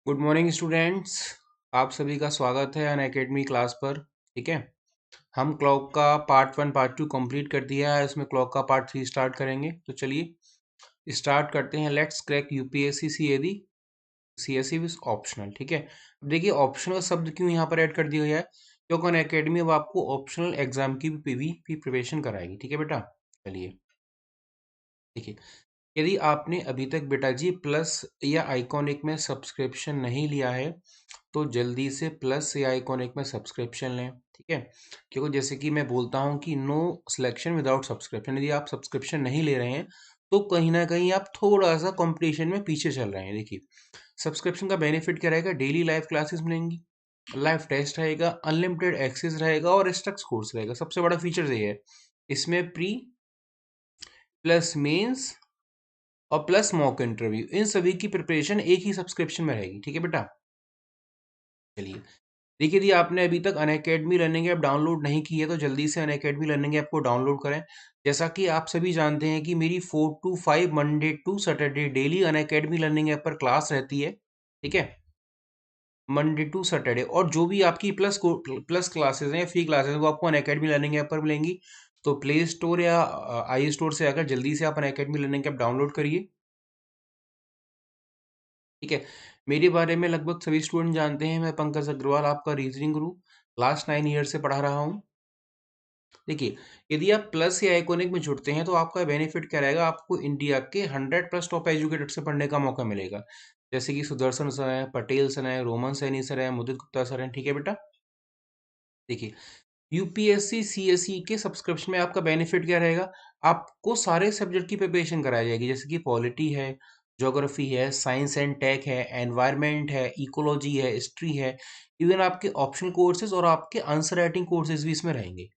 Good morning students. आप सभी का स्वागत है अनअकैडमी क्लास पर। ठीक है, हम क्लॉक का पार्ट 1 पार्ट 2 कंप्लीट कर दिया है। इसमें क्लॉक का पार्ट 3 स्टार्ट करेंगे। तो चलिए स्टार्ट करते हैं। Let's crack UPSC CAD CSC with optional. ठीक है, अब देखिए ऑप्शनल शब्द क्यों यहाँ पर ऐड कर दिया गया है, क्योंकि अनअकैडमी अब आपको ऑप्शनल एग्जाम की भी प्रिपरेशन कराएगी। ठीक है बेटा, चलिए देखिए, यदि आपने अभी तक बेटा जी प्लस या आइकॉनिक में सब्सक्रिप्शन नहीं लिया है तो जल्दी से प्लस या आइकॉनिक में सब्सक्रिप्शन लें। ठीक है, क्योंकि जैसे कि मैं बोलता हूं कि नो सिलेक्शन विदाउट सब्सक्रिप्शन। यदि आप सब्सक्रिप्शन नहीं ले रहे हैं तो कहीं ना कहीं आप थोड़ा सा कंपटीशन में पीछे चल रहे हैं। देखिए सब्सक्रिप्शन का बेनिफिट क्या रहेगा, डेली लाइव क्लासेस मिलेंगी, लाइव टेस्ट रहेगा, अनलिमिटेड एक्सेस रहेगा और स्ट्रक्स कोर्स रहेगा। सबसे बड़ा फीचर ये है इसमें, प्री प्लस मेंस और प्लस मॉक इंटरव्यू, इन सभी की प्रिपरेशन एक ही सब्सक्रिप्शन में रहेगी। ठीक है बेटा, चलिए देखिए, यदि आपने अभी तक अनअकैडमी लर्निंग ऐप डाउनलोड नहीं की है तो जल्दी से अनअकैडमी लर्निंग ऐप को डाउनलोड करें। जैसा कि आप सभी जानते हैं कि मेरी 4 to 5 Monday to Saturday daily Unacademy learning app पर क्लास रहती है। ठीक है, मंडे टू सैटरडे, और जो भी आपकी प्लस क्लासेस हैं या फ्री क्लासेस वो आपको अनअकैडमी लर्निंग ऐप पर मिलेंगी। तो प्ले स्टोर या आई स्टोर से आकर जल्दी से आप अनअकैडमी लर्निंग ऐप डाउनलोड करिए। ठीक है, मेरे बारे में लगभग सभी स्टूडेंट जानते हैं, मैं पंकज अग्रवाल आपका रीजनिंग गुरु लास्ट 9 ईयर से पढ़ा रहा हूँ। देखिए, यदि आप प्लस या आइकॉनिक में जुड़ते हैं तो आपका बेनिफिट क्या रहेगा, आपको इंडिया के 100 प्लस टॉप एजुकेटेड से पढ़ने का मौका मिलेगा। जैसे कि सुदर्शन सर है, पटेल सर है, रोमन सैनी सर है, मुदित गुप्ता सर है। ठीक है बेटा, देखिए यूपीएससी सीएसई के सब्सक्रिप्शन में आपका बेनिफिट क्या रहेगा, आपको सारे सब्जेक्ट की प्रिपरेशन कराई जाएगी। जैसे कि पॉलिटी है, ज्योग्राफी है, साइंस एंड टेक है, एनवायरनमेंट है, इकोलॉजी है, हिस्ट्री है, इवन आपके ऑप्शनल कोर्सेज और आपके आंसर राइटिंग कोर्सेज भी इसमें रहेंगे।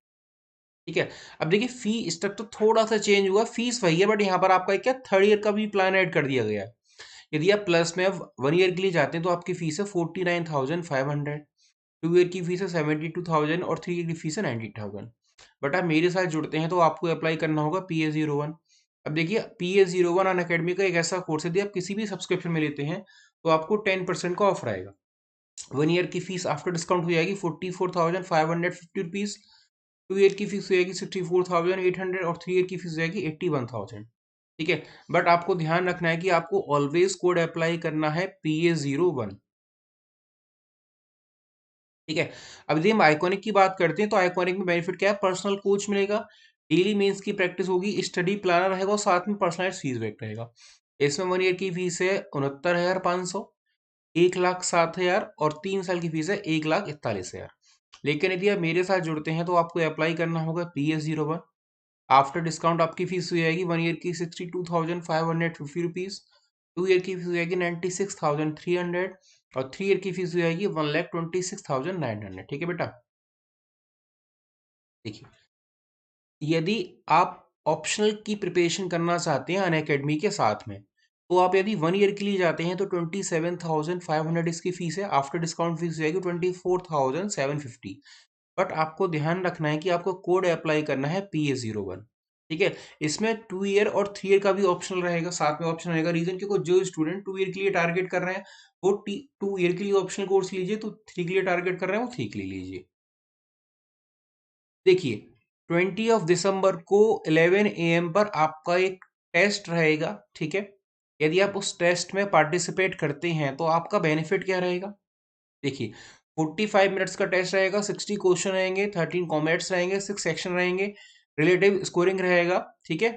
ठीक है, अब देखिए फी स्ट्रक्चर तो थोड़ा सा चेंज हुआ, फीस वही है बट यहाँ पर आपका क्या थर्ड ईयर का भी प्लान ऐड कर दिया गया है। यदि आप प्लस में 1 ईयर के लिए जाते हैं तो आपकी फीस है 49,500, 2 ईयर की फीस है 72,000 और 3 ईयर की फीस है 90,000। बट आप मेरे साथ जुड़ते हैं तो आपको अप्लाई करना होगा PA01। अब देखिए PA01 अन अकेडमी का एक ऐसा कोर्स है, यदि आप किसी भी सब्सक्रिप्शन में लेते हैं तो आपको 10% का ऑफर आएगा। 1 ईयर की फीस आफ्टर डिस्काउंट हो जाएगी 44,550 रुपीज, 2 ईयर की फीस हो जाएगी 64,800 और 3 ईयर की फीस हो जाएगी 81,000। ठीक है, बट आपको ध्यान रखना है कि आपको ऑलवेज कोड अप्लाई करना है PA01। ठीक है, अब यदि हम आइकॉनिक की बात करते हैं तो आइकॉनिक में बेनिफिट क्या है, पर्सनल कोच मिलेगा, डेली मेंस की प्रैक्टिस होगी, स्टडी प्लानर रहेगा और साथ में पर्सनलाइज्ड फीस बैक रहेगा। इसमें 1 ईयर की फीस है 69,500, 1,07,000 और 3 साल की फीस है 1,41,000। लेकिन यदि आप मेरे साथ जुड़ते हैं तो आपको अप्लाई करना होगा PA01। आफ्टर डिस्काउंट आपकी फीस हो जाएगी 1 ईयर की 62,550 रुपीज, 2 ईयर की फीस हो जाएगी 96,300 और 3 ईयर की फीस हो जाएगी 1,26,900। ठीक है बेटा, देखिए यदि आप ऑप्शनल की प्रिपरेशन करना चाहते हैं अनअकैडमी के साथ में तो आप यदि 1 ईयर के लिए जाते हैं तो 27,500 इसकी फीस है, आफ्टर डिस्काउंट फीस हो जाएगी 24,750। बट आपको ध्यान रखना है कि आपको कोड अप्लाई करना है PA01। ठीक है, इसमें 2 ईयर और 3 ईयर का भी ऑप्शनल रहेगा, साथ में ऑप्शन रहेगा। रीजन क्योंकि जो स्टूडेंट 2 ईयर के लिए टारगेट कर रहे हैं वो 2 ईयर के लिए ऑप्शनल कोर्स लीजिए, तो 3 के लिए टारगेट कर रहे हैं वो 3 के लिए लीजिए। देखिए 20 दिसंबर को 11 AM पर आपका एक टेस्ट रहेगा। ठीक है, यदि आप उस टेस्ट में पार्टिसिपेट करते हैं तो आपका बेनिफिट क्या रहेगा, देखिए 45 मिनट्स का टेस्ट रहेगा, 60 क्वेश्चन रहेंगे, 13 कॉमेंट्स रहेंगे, 6 सेक्शन रहेंगे, रिलेटिव स्कोरिंग रहेगा। ठीक है,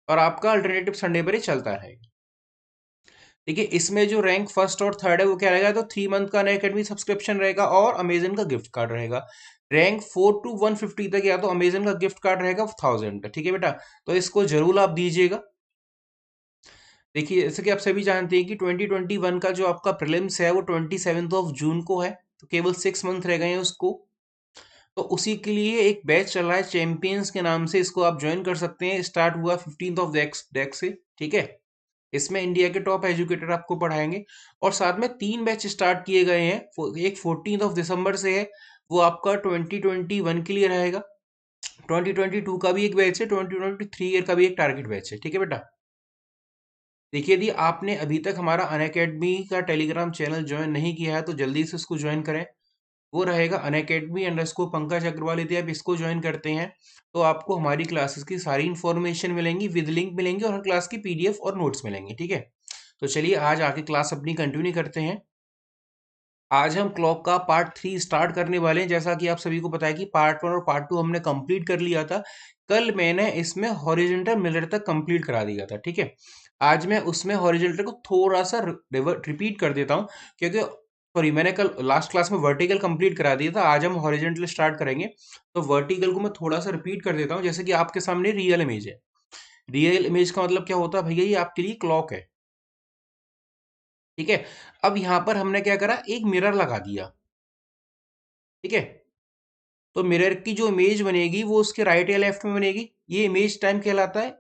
और आपका अल्टरनेटिव संडे पर ही चलता रहेगा। देखिए इसमें जो रैंक फर्स्ट और थर्ड है वो क्या रहेगा, तो 3 मंथ का अनअकैडमी सब्सक्रिप्शन रहेगा और अमेजन का गिफ्ट कार्ड रहेगा। रैंक 4 to 150 तक या तो अमेजन का गिफ्ट कार्ड रहेगा 1000 का। ठीक है बेटा, तो इसको जरूर आप दीजिएगा। देखिए जैसे कि आप सभी जानते हैं कि 2021 का जो आपका प्रीलिम्स है वो 27 जून को है, तो केवल 6 मंथ रह गए हैं उसको। तो उसी के लिए एक बैच चल रहा है चैंपियंस के नाम से, इसको आप ज्वाइन कर सकते हैं। स्टार्ट हुआ 15 डेक्स से। ठीक है, इसमें इंडिया के टॉप एजुकेटर आपको पढ़ाएंगे और साथ में 3 बैच स्टार्ट किए गए हैं। एक 14 दिसंबर से है, वो आपका 2021 के लिए रहेगा। 2022 का भी एक बैच है, 2023 ईयर का भी एक टारगेट बैच है। ठीक है बेटा, देखिए, यदि आपने अभी तक हमारा अनअकैडमी का टेलीग्राम चैनल ज्वाइन नहीं किया है तो जल्दी से उसको ज्वाइन करें। वो रहेगा unacademy_पंकज अग्रवाल। यदि आप इसको ज्वाइन करते हैं तो आपको हमारी क्लासेस की सारी इन्फॉर्मेशन मिलेंगी, विद लिंक मिलेंगे और हर क्लास की पीडीएफ और नोट्स मिलेंगे। ठीक है, तो चलिए आज आके क्लास अपनी कंटिन्यू करते हैं। आज हम क्लॉक का पार्ट 3 स्टार्ट करने वाले हैं। जैसा कि आप सभी को पता है कि पार्ट 1 और पार्ट 2 हमने कंप्लीट कर लिया था। कल मैंने इसमें हॉरिजॉन्टल मिरर तक कंप्लीट करा दिया था। ठीक है, आज मैं उसमें हॉरिजॉन्टल को थोड़ा सा रिपीट कर देता हूँ, क्योंकि सॉरी, मैंने कल लास्ट क्लास में वर्टिकल कंप्लीट करा दिया था। आज हम हॉरिजॉन्टल स्टार्ट करेंगे, तो वर्टिकल को मैं थोड़ा सा रिपीट कर देता हूँ। जैसे कि आपके सामने रियल इमेज है। रियल इमेज का मतलब क्या होता है भैया, ये आपके लिए क्लॉक है। ठीक है, अब यहाँ पर हमने क्या करा, एक मिरर लगा दिया। ठीक है, तो मिरर की जो इमेज बनेगी वो उसके राइट या लेफ्ट में बनेगी। ये इमेज टाइम कहलाता है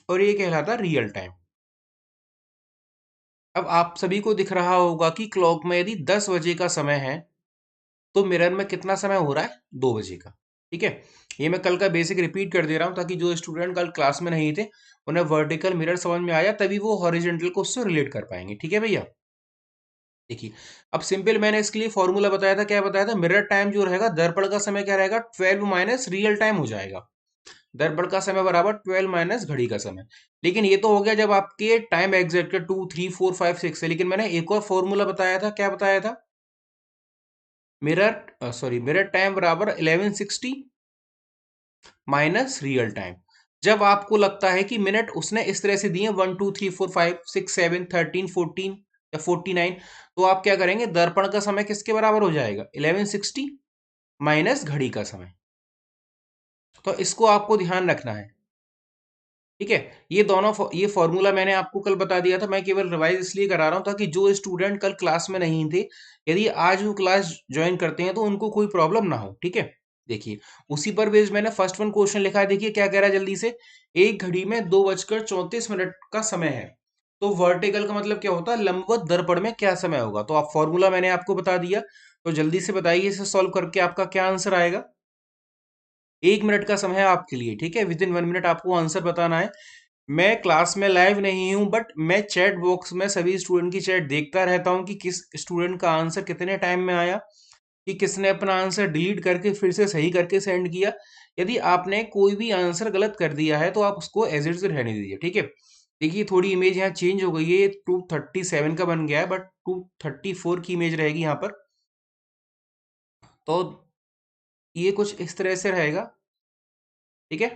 और ये कहलाता है रियल टाइम। अब आप सभी को दिख रहा होगा कि क्लॉक में यदि 10 बजे का समय है तो मिरर में कितना समय हो रहा है, 2 बजे का। ठीक है, ये मैं कल का बेसिक रिपीट कर दे रहा हूं ताकि जो स्टूडेंट कल क्लास में नहीं थे उन्हें वर्टिकल मिरर समझ में आया, तभी वो हॉरिजॉन्टल को उससे रिलेट कर पाएंगे। ठीक है भैया, देखिए, अब सिंपल मैंने इसके लिए फॉर्मूला बताया था। क्या बताया था, मिरर टाइम जो रहेगा, दर्पण का समय क्या रहेगा, 12 माइनस रियल टाइम हो जाएगा। दर्पण का समय बराबर 12 माइनस घड़ी का समय। लेकिन ये तो हो गया जब आपके टाइम एग्जैक्ट 2 3 4 5 6 है। लेकिन मैंने एक और फॉर्मूला बताया था। क्या बताया था, मिरर टाइम बराबर 1160 माइनस रियल टाइम। जब आपको लगता है कि मिनट उसने इस तरह से दिए 1 2 3 4 5 6 7 13 14 या 49, तो आप क्या करेंगे, दर्पण का समय किसके बराबर हो जाएगा, 1160 माइनस घड़ी का समय। तो इसको आपको ध्यान रखना है। ठीक है, ये दोनों ये फॉर्मूला मैंने आपको कल बता दिया था। मैं केवल रिवाइज इसलिए करा रहा हूं ताकि जो स्टूडेंट कल क्लास में नहीं थे, यदि आज वो क्लास ज्वाइन करते हैं तो उनको कोई प्रॉब्लम ना हो। ठीक है, देखिए, उसी पर बेस्ड मैंने फर्स्ट वन क्वेश्चन लिखा है। देखिए क्या कह रहा है जल्दी से, एक घड़ी में 2:34 का समय है, तो वर्टिकल का मतलब क्या होता है, लंबवत दर्पण में क्या समय होगा। तो आप फॉर्मूला मैंने आपको बता दिया, तो जल्दी से बताइए इसे सॉल्व करके आपका क्या आंसर आएगा। 1 मिनट का समय है आपके लिए। ठीक है, विद इन 1 मिनट आपको आंसर बताना है। मैं क्लास में लाइव नहीं हूं, बट मैं चैट बॉक्स में सभी स्टूडेंट की चैट देखता रहता हूं कि किस स्टूडेंट का आंसर कितने टाइम में आया, कि किसने अपना आंसर डिलीट करके फिर से सही करके सेंड किया। यदि आपने कोई भी आंसर गलत कर दिया है तो आप उसको एज इट इज रहने दीजिए। ठीक है, देखिए थोड़ी इमेज यहाँ चेंज हो गई है, 237 का बन गया है, बट 234 की इमेज रहेगी यहाँ पर। तो ये कुछ इस तरह से रहेगा। ठीक है,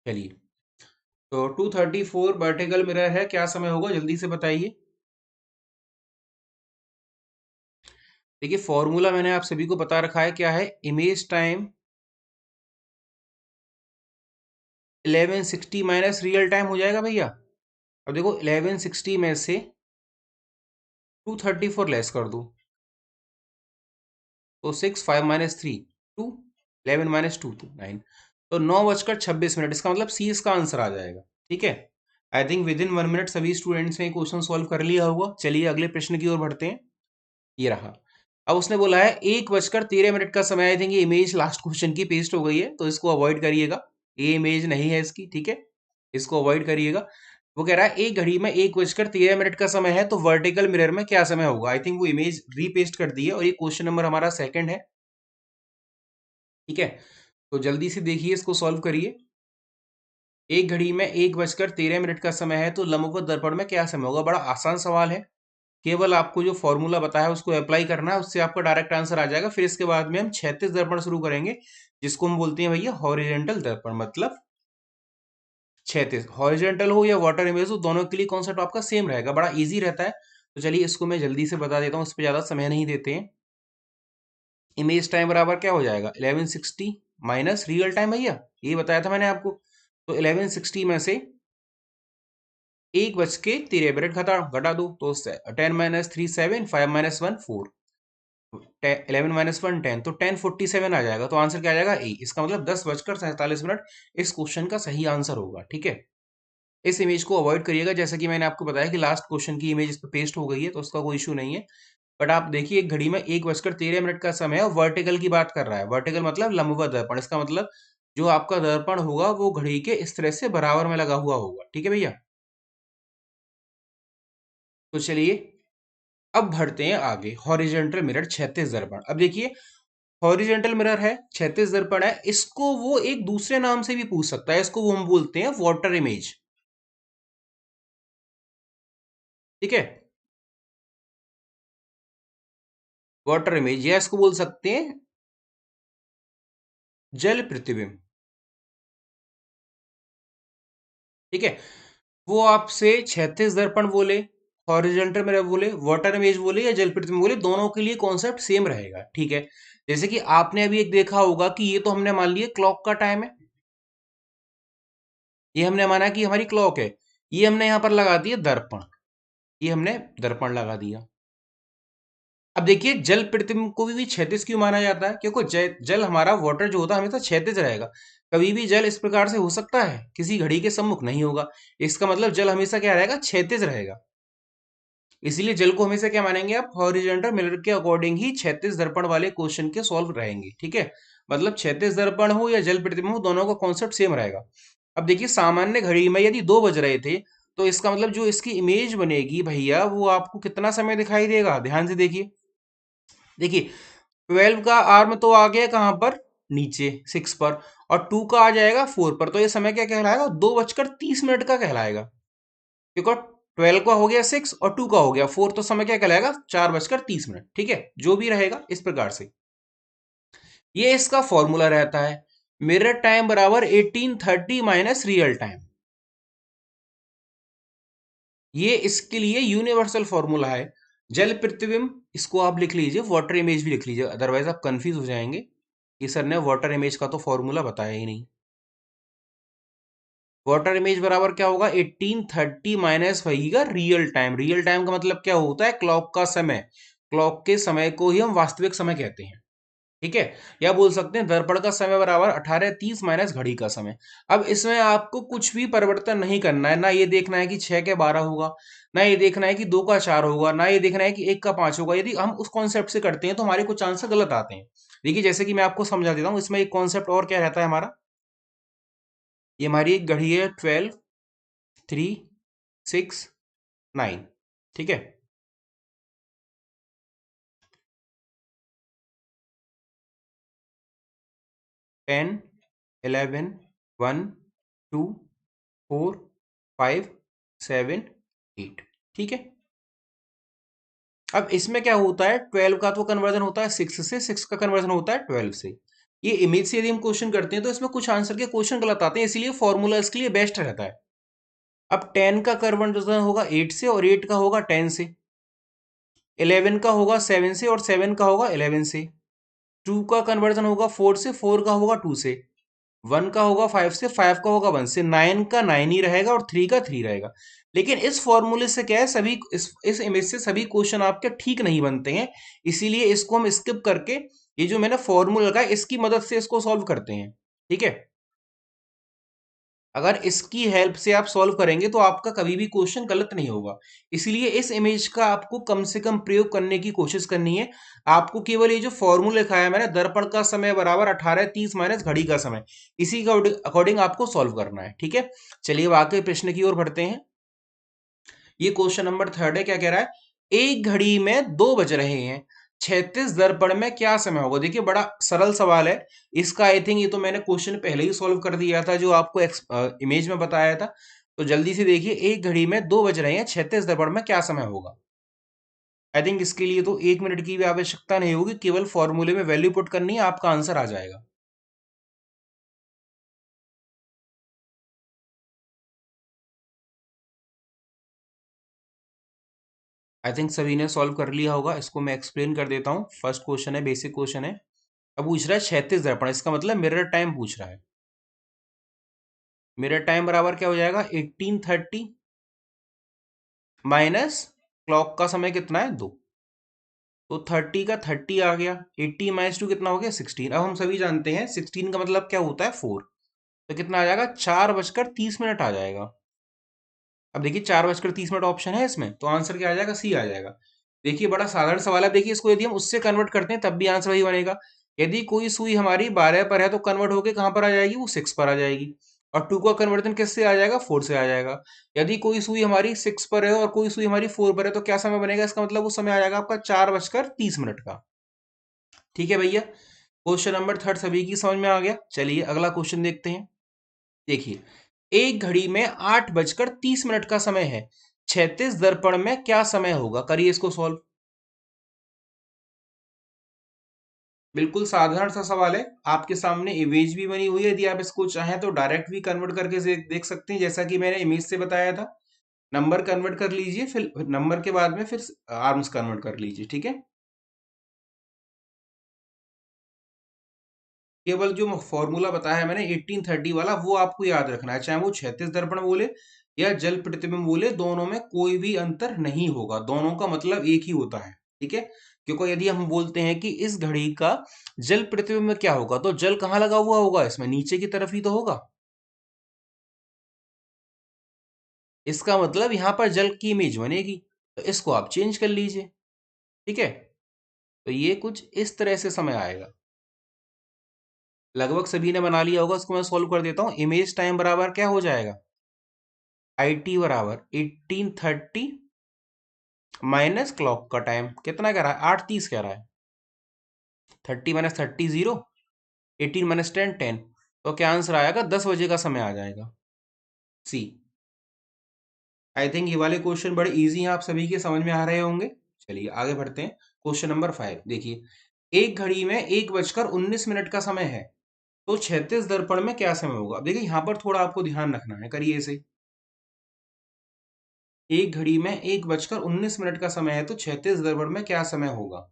चलिए, तो 234 वर्टिकल मिरर है, क्या समय होगा जल्दी से बताइए। देखिए, फॉर्मूला मैंने आप सभी को बता रखा है, क्या है, image time 1160 minus real time हो जाएगा भैया। अब देखो 1160 में से 234 लेस कर दो, तो 6 5 माइनस 3 2, 11 माइनस 2 2 9, तो 9:26। इसका मतलब सी इसका आंसर आ जाएगा। ठीक है, I think with in 1 minute सभी स्टूडेंट्स ने क्वेश्चन सॉल्व कर लिया होगा। चलिए अगले प्रश्न की ओर बढ़ते हैं। ये रहा। अब उसने बोला है 1:13 का समय। आई थिंक ये इमेज लास्ट क्वेश्चन की पेस्ट हो गई है, तो इसको अवॉइड करिएगा। ये इमेज नहीं है इसकी। ठीक है, इसको अवॉइड करिएगा। वो कह रहा है एक घड़ी में 1:13 का समय है, तो वर्टिकल मिरर में क्या समय होगा। आई थिंक वो इमेज रीपेस्ट कर दी है और ये क्वेश्चन नंबर हमारा सेकंड है। ठीक है, तो जल्दी से देखिए, इसको सॉल्व करिए। एक घड़ी में 1:13 का समय है, तो लंबवत दर्पण में क्या समय होगा। बड़ा आसान सवाल है, केवल आपको जो फॉर्मूला बताया उसको अप्लाई करना है, उससे आपका डायरेक्ट आंसर आ जाएगा। फिर इसके बाद में हम क्षैतिज दर्पण शुरू करेंगे, जिसको हम बोलते हैं भैया हॉरिजेंटल दर्पण, मतलब क्षैतिज। हॉरिजेंटल हो या वाटर इमेज हो, दोनों के लिए कॉन्सेप्ट आपका सेम रहेगा, बड़ा इजी रहता है। तो चलिए इसको मैं जल्दी से बता देता हूँ, इस पर ज्यादा समय नहीं देते हैं। इमेज टाइम बराबर क्या हो जाएगा, 1160 माइनस रियल टाइम भैया, ये बताया था मैंने आपको। तो 1160 में से 1:13 घटा घटा दो, तो 10 माइनस 3 7, 5 माइनस 1 4, 11 - 1 10, तो 10:47 आ जाएगा। तो आंसर क्या आ जाएगा, ए। इसका मतलब 10:47 इस क्वेश्चन का सही आंसर होगा। ठीक है, इस इमेज को अवॉइड करिएगा। जैसा कि मैंने आपको बताया कि लास्ट क्वेश्चन की इमेज इस पर पेस्ट हो गई है, तो उसका कोई इशू नहीं है। बट आप देखिए, एक घड़ी में 1:13 का समय है और वर्टिकल की बात कर रहा है। वर्टिकल मतलब लंबवत दर्पण। इसका मतलब जो आपका दर्पण होगा वो घड़ी के इस तरह से बराबर में लगा हुआ होगा। ठीक है भैया। तो चलिए अब बढ़ते हैं आगे। हॉरिजेंटल मिरर क्षैतिज दर्पण। अब देखिए हॉरिजेंटल मिरर है, क्षैतिज दर्पण है, इसको वो एक दूसरे नाम से भी पूछ सकता है। इसको वो हम बोलते हैं वाटर इमेज। ठीक है, वाटर इमेज, या इसको बोल सकते हैं जल प्रतिबिंब। ठीक है, वो आपसे क्षैतिज दर्पण बोले, हॉरिजॉन्टल मिरर बोले, वाटर इमेज बोले या जल प्रतिबिंब बोले, दोनों के लिए कॉन्सेप्ट सेम रहेगा। ठीक है, जैसे कि आपने अभी एक देखा होगा कि ये तो हमने मान लिया क्लॉक का टाइम है, ये हमने माना कि हमारी क्लॉक है, ये हमने यहां पर लगा दिया दर्पण, ये हमने दर्पण लगा दिया। अब देखिए जल प्रतिबिंब को भी क्षैतिज क्यों माना जाता है? क्योंकि जल हमारा वाटर जो होता है हमेशा क्षैतिज रहेगा। कभी भी जल इस प्रकार से हो सकता है, किसी घड़ी के सम्मुख नहीं होगा। इसका मतलब जल हमेशा क्या रहेगा? क्षैतिज रहेगा। इसीलिए जल को हमेशा क्या मानेंगे आप? हॉरिजॉन्टल मिरर के अकॉर्डिंग ही क्षैतिज दर्पण वाले क्वेश्चन के सॉल्व रहेंगे। ठीक है, मतलब क्षैतिज दर्पण हो या जल प्रतिबिंब हो, दोनों का कॉन्सेप्ट सेम रहेगा। अब देखिए सामान्य घड़ी में यदि 2 बज रहे थे, तो इसका मतलब जो इसकी इमेज बनेगी भैया, वो आपको कितना समय दिखाई देगा? ध्यान से देखिए। देखिए 12 का आर्म तो आ गया कहां पर? नीचे 6 पर, और 2 का आ जाएगा 4 पर। तो ये समय क्या कहलाएगा? 2:30 का कहलाएगा, क्योंकि 12 का हो गया 6 और 2 का हो गया 4, तो समय क्या कहलाएगा? 4:30। ठीक है, जो भी रहेगा इस प्रकार से ये इसका फॉर्मूला रहता है। मिरर टाइम बराबर 1830 माइनस रियल टाइम। ये इसके लिए यूनिवर्सल फॉर्मूला है। जल प्रतिबिंब इसको आप लिख लीजिए, वाटर इमेज भी लिख लीजिए, अदरवाइज आप कंफ्यूज हो जाएंगे कि सर ने वाटर इमेज का तो फॉर्मूला बताया ही नहीं। वाटर इमेज बराबर क्या होगा? 1830 माइनस वही का रियल टाइम। रियल टाइम का मतलब क्या होता है? क्लॉक का समय। क्लॉक के समय को ही हम वास्तविक समय कहते हैं। ठीक है, या बोल सकते हैं दर्पण का समय बराबर 1830 माइनस घड़ी का समय। अब इसमें आपको कुछ भी परिवर्तन नहीं करना है। ना ये देखना है कि 6 के 12 होगा, ना ये देखना है कि 2 का 4 होगा, ना ये देखना है कि 1 का 5 होगा। यदि हम उस कॉन्सेप्ट से करते हैं तो हमारे कुछ आंसर गलत आते हैं। देखिए जैसे कि मैं आपको समझा देता हूँ, इसमें एक कॉन्सेप्ट और क्या रहता है हमारा। ये हमारी एक घड़ी है 12, 3, 6, 9। ठीक है, 10, 11, 1, 2, 4, 5, 7, 8। ठीक है, अब इसमें क्या होता है? 12 का तो कन्वर्जन होता है 6 से, 6 का कन्वर्जन होता है 12 से। ये इमेज से यदि हम क्वेश्चन करते हैं तो इसमें कुछ आंसर के क्वेश्चन गलत आते हैं, इसीलिए फॉर्मूला इसके लिए बेस्ट रहता है। अब 10 का कन्वर्जन होगा 8 से, और 8 का होगा 10 से। 11 का होगा 7 से, और 7 का होगा 11 से। 2 का कन्वर्जन होगा 4 से, 4 का होगा 2 से। 1 का होगा 5 से, 5 का होगा 1 से। 9 का 9 ही रहेगा, और 3 का 3 रहेगा। लेकिन इस फॉर्मूले से क्या है, सभी इस इमेज से सभी क्वेश्चन आपके ठीक नहीं बनते हैं। इसीलिए इसको हम स्किप करके ये जो मैंने फॉर्मूला लगाया इसकी मदद से इसको सॉल्व करते हैं। ठीक है, अगर इसकी हेल्प से आप सॉल्व करेंगे तो आपका कभी भी क्वेश्चन गलत नहीं होगा। इसलिए इस इमेज का आपको कम से कम प्रयोग करने की कोशिश करनी है। आपको केवल ये जो फॉर्मूला लिखा है मैंने, दर्पण का समय बराबर 1830 माइनस घड़ी का समय, इसी का अकॉर्डिंग आपको सॉल्व करना है। ठीक है, चलिए अब आगे प्रश्न की ओर बढ़ते हैं। ये क्वेश्चन नंबर 3 है। क्या कह रहा है? एक घड़ी में 2 बज रहे हैं, क्षैतिज दर्पण में क्या समय होगा? देखिए बड़ा सरल सवाल है। इसका आई थिंक ये तो मैंने क्वेश्चन पहले ही सॉल्व कर दिया था, जो आपको इमेज में बताया था। तो जल्दी से देखिए, एक घड़ी में 2 बज रहे हैं, क्षैतिज दर्पण में क्या समय होगा? आई थिंक इसके लिए तो 1 मिनट की भी आवश्यकता नहीं होगी, केवल फॉर्मूले में वैल्यू पुट करनी है, आपका आंसर आ जाएगा। आई थिंक सभी ने सॉल्व कर लिया होगा। इसको मैं एक्सप्लेन कर देता हूँ। फर्स्ट क्वेश्चन है, बेसिक क्वेश्चन है। अब पूछ रहा है क्षैतिज दर्पण, इसका मतलब मिरर टाइम पूछ रहा है। मिरर टाइम बराबर क्या हो जाएगा? 1830 माइनस क्लॉक का समय कितना है? 2। तो 30 का 30 आ गया, 80 माइनस 2 कितना हो गया? 16। अब हम सभी जानते हैं 16 का मतलब क्या होता है? 4। तो कितना आ जाएगा? 4:30 आ जाएगा। अब देखिए 4:30 ऑप्शन है इसमें, तो आंसर क्या आ जाएगा? सी आ जाएगा। देखिए बड़ा साधारण सवाल है। देखिए इसको यदि हम उससे कन्वर्ट करते हैं तब भी आंसर वही बनेगा। यदि कोई सुई हमारी 12 पर है तो कन्वर्ट होके कहाँ पर आ जाएगी, वो 6 पर आ जाएगी। और 2 का कन्वर्जन किससे आ जाएगा, 4 से आ जाएगा। यदि कोई सुई हमारी 6 पर है और कोई सुई हमारी 4 पर है तो क्या समय बनेगा, इसका मतलब वो समय आ जाएगा आपका 4:30 का। ठीक है भैया, क्वेश्चन नंबर थर्ड सभी की समझ में आ गया। चलिए अगला क्वेश्चन देखते हैं। देखिए, एक घड़ी में 8:30 का समय है, 36 दर्पण में क्या समय होगा, करिए इसको सॉल्व। बिल्कुल साधारण सा सवाल है, आपके सामने इमेज भी बनी हुई है, यदि आप इसको चाहें तो डायरेक्ट भी कन्वर्ट करके देख सकते हैं, जैसा कि मैंने इमेज से बताया था। नंबर कन्वर्ट कर लीजिए, फिर नंबर के बाद में फिर आर्म्स कन्वर्ट कर लीजिए, ठीक है। केवल जो फॉर्मूला बताया है मैंने 1830 वाला, वो आपको याद रखना है, चाहे वो 36 दर्पण बोले या जल प्रतिबिंब बोले, दोनों में कोई भी अंतर नहीं होगा, दोनों का मतलब एक ही होता है, ठीक है। क्योंकि यदि हम बोलते हैं कि इस घड़ी का जल प्रतिबिंब में क्या होगा, तो जल कहाँ लगा हुआ होगा, इसमें नीचे की तरफ ही तो होगा। इसका मतलब यहां पर जल की इमेज बनेगी, तो इसको आप चेंज कर लीजिए, ठीक है। तो ये कुछ इस तरह से समय आएगा। लगभग सभी ने बना लिया होगा, उसको मैं सॉल्व कर देता हूँ। इमेज टाइम बराबर क्या हो जाएगा, आई टी बराबर 1830 माइनस क्लॉक का टाइम कितना कह रहा है, 8:30 कह रहा है। 30 - 30 0, 18 - 10 10, तो क्या आंसर आएगा, 10 बजे का समय आ जाएगा, सी। आई थिंक ये वाले क्वेश्चन बड़े इजी हैं, आप सभी के समझ में आ रहे होंगे। चलिए आगे बढ़ते हैं। क्वेश्चन नंबर 5 देखिए, एक घड़ी में 1:19 का समय है, तो 36 दर्पण में क्या समय होगा। अब देखिए यहाँ पर थोड़ा आपको ध्यान रखना है, करिए इसे। एक घड़ी में 1:19 का समय है, तो 36 दर्पण में क्या समय होगा।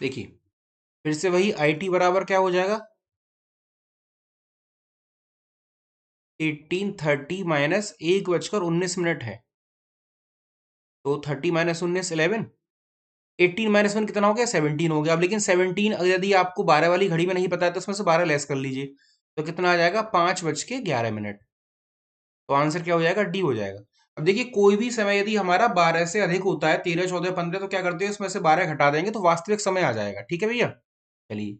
देखिए फिर से वही आई टी बराबर क्या हो जाएगा, 1830 माइनस 1:19 है, तो 30 - 19 11, 18 - 1 कितना हो गया, 17 हो गया। अब लेकिन 17 यदि आपको 12 वाली घड़ी में नहीं पता है तो उसमें से 12 लेस कर लीजिए, तो कितना आ जाएगा, 5:11। तो आंसर क्या हो जाएगा, डी हो जाएगा। अब देखिए कोई भी समय यदि हमारा 12 से अधिक होता है, 13 14 15, तो क्या करते हैं, इसमें से 12 घटा देंगे तो वास्तविक समय आ जाएगा, ठीक है भैया। चलिए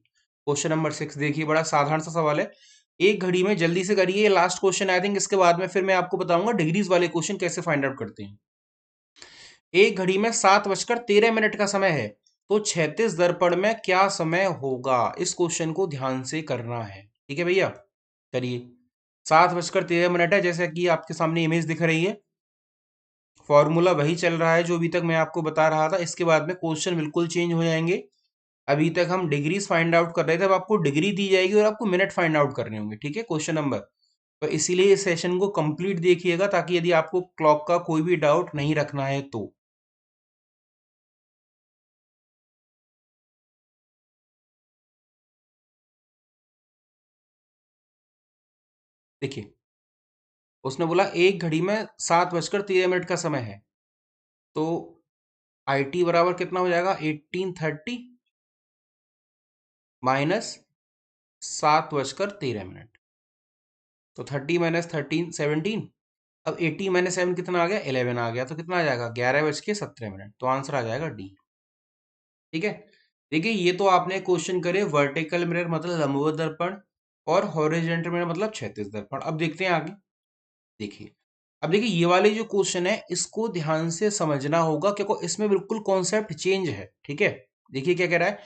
क्वेश्चन नंबर 6 देखिए, बड़ा साधारण सा सवाल है। एक घड़ी में जल्दी से करिए, लास्ट क्वेश्चन आई थिंक, इसके बाद में फिर मैं आपको बताऊंगा डिग्रीज वाले क्वेश्चन कैसे फाइंड आउट करते हैं। एक घड़ी में 7:13 का समय है, तो 36 दर्पण में क्या समय होगा, इस क्वेश्चन को ध्यान से करना है, ठीक है भैया। करिए, 7:13 है, जैसे कि आपके सामने इमेज दिख रही है। फॉर्मूला वही चल रहा है जो अभी तक मैं आपको बता रहा था, इसके बाद में क्वेश्चन बिल्कुल चेंज हो जाएंगे। अभी तक हम डिग्रीज फाइंड आउट कर रहे थे, अब आपको डिग्री दी जाएगी और आपको मिनट फाइंड आउट करने होंगे, ठीक है, क्वेश्चन नंबर। तो इसीलिए इस सेशन को कंप्लीट देखिएगा, ताकि यदि आपको क्लॉक का कोई भी डाउट नहीं रखना है तो। देखिए, उसने बोला एक घड़ी में 7:13 का समय है, तो आई टी बराबर कितना हो जाएगा, 1830 माइनस 7:13, तो 30 - 13 17। अब 80 - 7 कितना आ गया, 11 आ गया, तो कितना आ जाएगा, 11:17, तो आंसर आ जाएगा डी, ठीक है। देखिए ये तो आपने क्वेश्चन करे वर्टिकल मिरर मतलब लंबवत दर्पण, और हॉरिजॉन्टल मिरर मतलब क्षैतिज दर्पण। अब देखते हैं आगे। देखिए, अब देखिए ये वाले जो क्वेश्चन है इसको ध्यान से समझना होगा, क्योंकि इसमें बिल्कुल कॉन्सेप्ट चेंज है, ठीक है। देखिए क्या कह रहा है,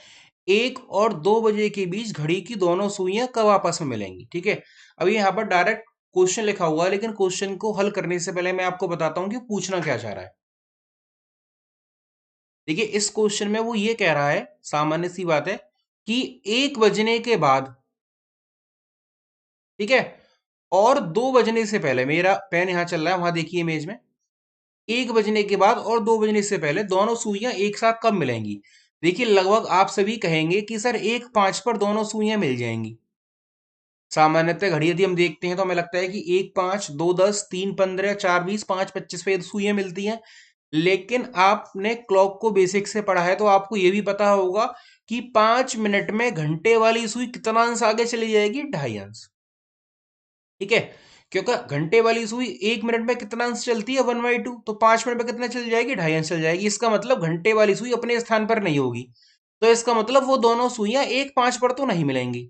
1 और 2 बजे के बीच घड़ी की दोनों सुइयां कब आपस में मिलेंगी, ठीक है। अब यहाँ पर डायरेक्ट क्वेश्चन लिखा हुआ है, लेकिन क्वेश्चन को हल करने से पहले मैं आपको बताता हूँ कि पूछना क्या चाह रहा है। देखिए इस क्वेश्चन में वो ये कह रहा है, सामान्य सी बात है, कि 1 बजने के बाद, ठीक है, और 2 बजने से पहले, मेरा पेन यहां चल रहा है, वहां देखिए इमेज में, 1 बजने के बाद और 2 बजने से पहले दोनों सुइयां एक साथ कब मिलेंगी। देखिए लगभग आप सभी कहेंगे कि सर 1:05 पर दोनों सुइयां मिल जाएंगी, सामान्यतः घड़ी यदि हम देखते हैं तो हमें लगता है कि 1 5 2 10 3 15 4 20 5 25 पे सुइयां मिलती हैं। लेकिन आपने क्लॉक को बेसिक से पढ़ा है तो आपको ये भी पता होगा कि 5 मिनट में घंटे वाली सुई कितना अंश आगे चली जाएगी, 2.5 अंश। ठीक है, क्योंकि घंटे वाली सुई 1 मिनट में कितना अंश चलती है, 1/2, तो 5 मिनट में कितना चल जाएगी, 2.5 अंश चल जाएगी। इसका मतलब घंटे वाली सुई अपने स्थान पर नहीं होगी, तो इसका मतलब वो दोनों सुइयां 1 5 पर तो नहीं मिलेंगी।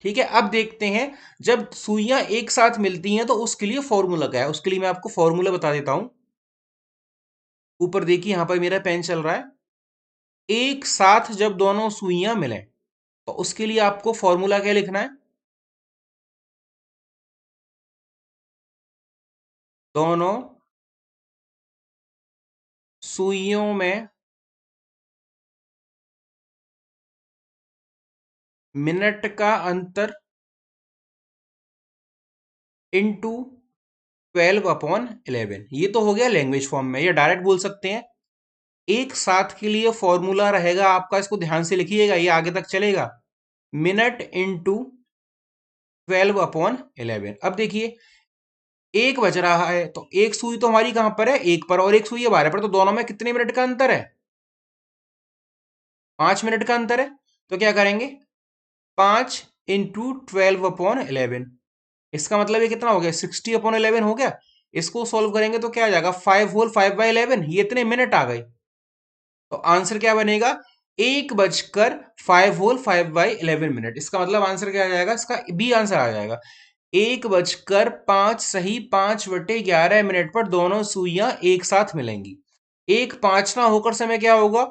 ठीक है, अब देखते हैं जब सुइयां एक साथ मिलती हैं तो उसके लिए फॉर्मूला क्या है। उसके लिए मैं आपको फॉर्मूला बता देता हूं। ऊपर देखिए यहां पर मेरा पेन चल रहा है। एक साथ जब दोनों सुइयां मिलें तो उसके लिए आपको फॉर्मूला क्या लिखना है, दोनों सुइयों में मिनट का अंतर इंटू 12/11। ये तो हो गया लैंग्वेज फॉर्म में, या डायरेक्ट बोल सकते हैं। एक साथ के लिए फॉर्मूला रहेगा आपका, इसको ध्यान से लिखिएगा, ये आगे तक चलेगा। Minute into 12/11। अब देखिए एक बज रहा है तो एक सुई तो हमारी कहां पर है, एक पर, और एक सुई है 12 पर, तो दोनों में कितने मिनट का अंतर है, 5 मिनट का अंतर है। तो क्या करेंगे, 5 × 12/11। इसका मतलब ये कितना हो गया, 60/11 हो गया। इसको सॉल्व करेंगे तो क्या आ जाएगा, 5 होल 5/11, ये इतने मिनट आ गए। तो आंसर क्या बनेगा, 1 बजकर 5 होल 5/11 मिनट। इसका मतलब आंसर क्या आ जाएगा, इसका बी आंसर आ जाएगा। 1 बजकर 5 सही 5/11 मिनट पर दोनों सुइयां एक साथ मिलेंगी। 1 5 ना होकर समय क्या होगा,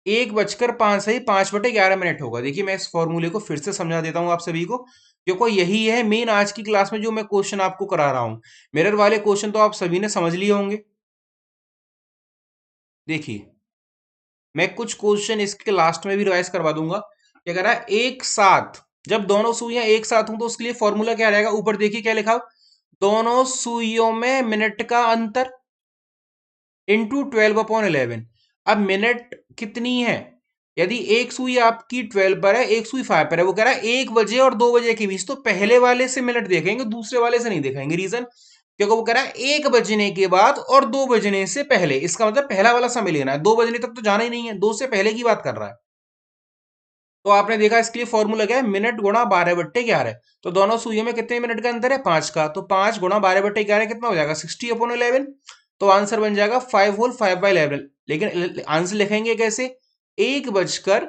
1 बजकर 5 सही 5/11 मिनट होगा। देखिए मैं इस फॉर्मूले को फिर से समझा देता हूं आप सभी को, क्योंकि यही है मेन आज की क्लास में जो मैं क्वेश्चन आपको करा रहा हूं। मिरर वाले क्वेश्चन तो आप सभी ने समझ लिए होंगे। देखिए मैं कुछ क्वेश्चन इसके लास्ट में भी रिवाइज करवा दूंगा। क्या कह रहा है, एक साथ जब दोनों सुइयां एक साथ हों तो उसके लिए फॉर्मूला क्या रहेगा, ऊपर देखिए क्या लिखा, दोनों सुइयों में मिनट का अंतर इंटू 12/11। अब मिनट कितनी है, यदि एक सुई आपकी 12 पर है, एक सुई 5 पर है, वो कह रहा है 1 बजे और 2 बजे के बीच, तो पहले वाले से मिनट देखेंगे, दूसरे वाले से नहीं देखेंगे। रीजन, क्योंकि वो कह रहा है 1 बजने के बाद और 2 बजने से पहले। इसका मतलब पहला वाला समय लेना है, 2 बजने तक तो जाना ही नहीं है, 2 से पहले की बात कर रहा है। तो आपने देखा इसके लिए फॉर्मूला क्या है, मिनट गुणा 12/11। तो दोनों सुइयों में कितने मिनट का अंतर है, 5 का, तो 5 गुणा 12/11 कितना हो जाएगा, 60/11। तो आंसर बन जाएगा 5 होल 5/11। लेकिन आंसर लिखेंगे कैसे, 1 बजकर